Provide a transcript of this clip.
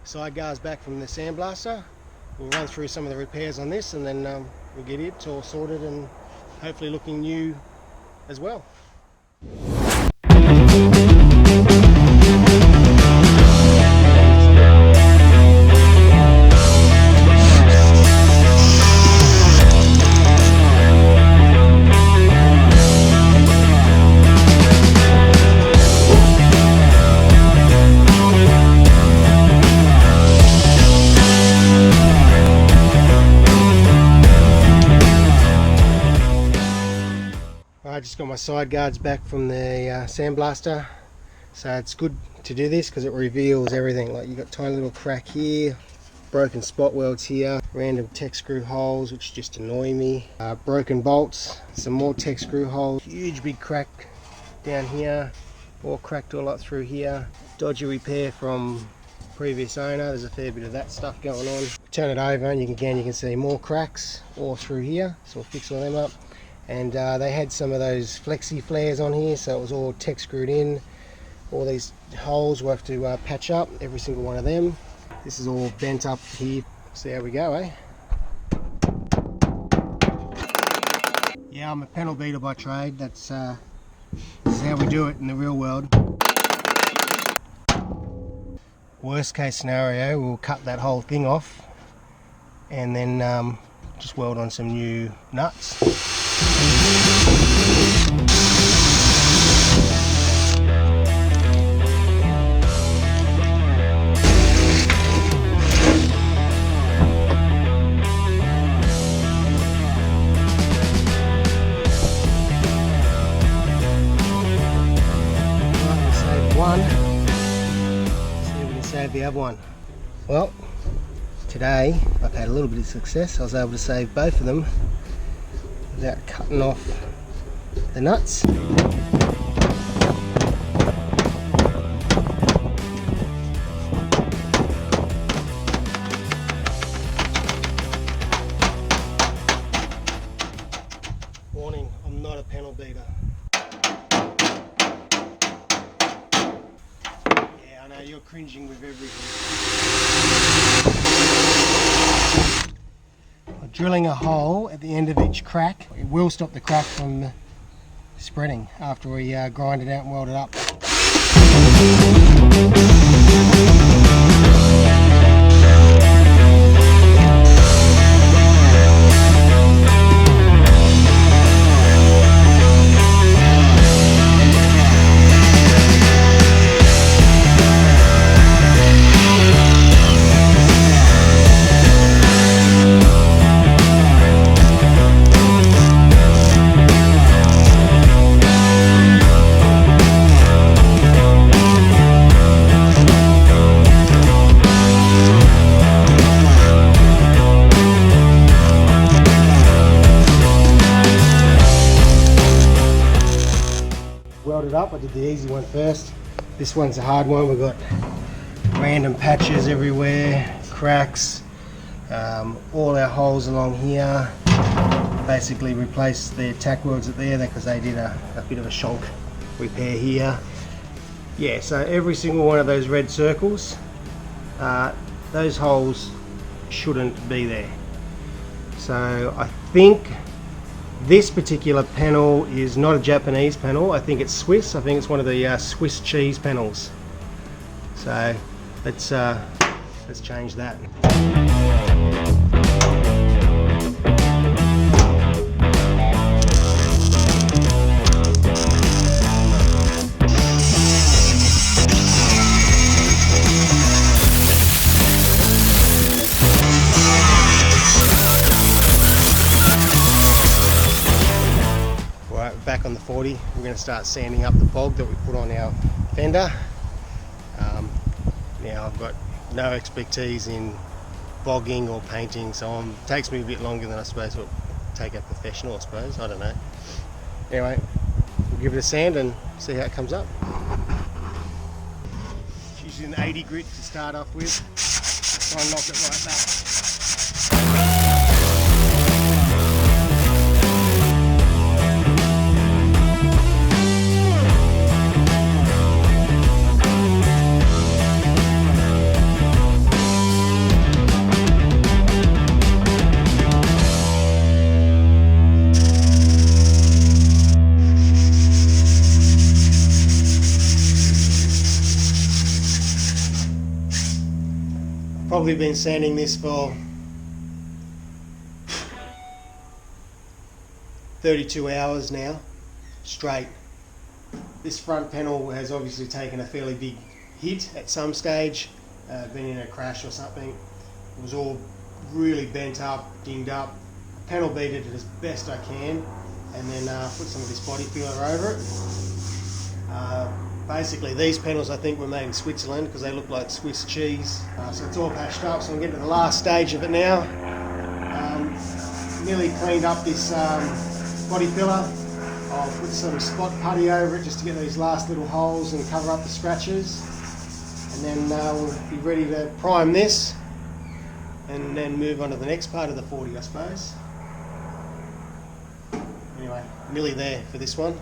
side guards back from the sandblaster. We'll run through some of the repairs on this, and then we'll get it all sorted and hopefully looking new as well. I just got my side guards back from the sandblaster, so it's good to do this because it reveals everything. Like, you got tiny little crack here, broken spot welds here, random tech screw holes which just annoy me, broken bolts, some more tech screw holes, huge big crack down here, all cracked all up through here, dodgy repair from previous owner. There's a fair bit of that stuff going on. Turn it over and you can see more cracks all through here, so we'll fix all them up. And they had some of those flexi flares on here, so it was all tech screwed in. All these holes we'll have to patch up, every single one of them. This is all bent up here. See how we go, eh? Yeah, I'm a panel beater by trade. This is how we do it in the real world. Worst case scenario, we'll cut that whole thing off and then just weld on some new nuts. The other one. Well, today I've had a little bit of success. I was able to save both of them without cutting off the nuts. Warning, I'm not a panel beater. You're cringing with everything. By drilling a hole at the end of each crack, it will stop the crack from spreading after we grind it out and weld it up. Welded up. I did the easy one first. This one's a hard one. We've got random patches everywhere, cracks, all our holes along here. Basically replaced the tack welds at there because they did a bit of a shonk repair here. Yeah, so every single one of those red circles, those holes shouldn't be there. So I think this particular panel is not a Japanese panel. I think it's Swiss. I think it's one of the Swiss cheese panels. So let's change that. Back on the 40, we're going to start sanding up the bog that we put on our Fender. Now I've got no expertise in bogging or painting, so it takes me a bit longer than I suppose it would take a professional, I suppose. I don't know. Anyway, we'll give it a sand and see how it comes up. Using an 80 grit to start off with. Try and knock it right back. Probably been sanding this for 32 hours now, straight. This front panel has obviously taken a fairly big hit at some stage, been in a crash or something. It was all really bent up, dinged up. Panel beat it as best I can, and then put some of this body filler over it. Basically these panels I think were made in Switzerland because they look like Swiss cheese. So it's all patched up, so I'm getting to the last stage of it now. Nearly cleaned up this body filler. I'll put some spot putty over it just to get these last little holes and cover up the scratches. And then we'll be ready to prime this and then move on to the next part of the 40, I suppose. Anyway, nearly there for this one.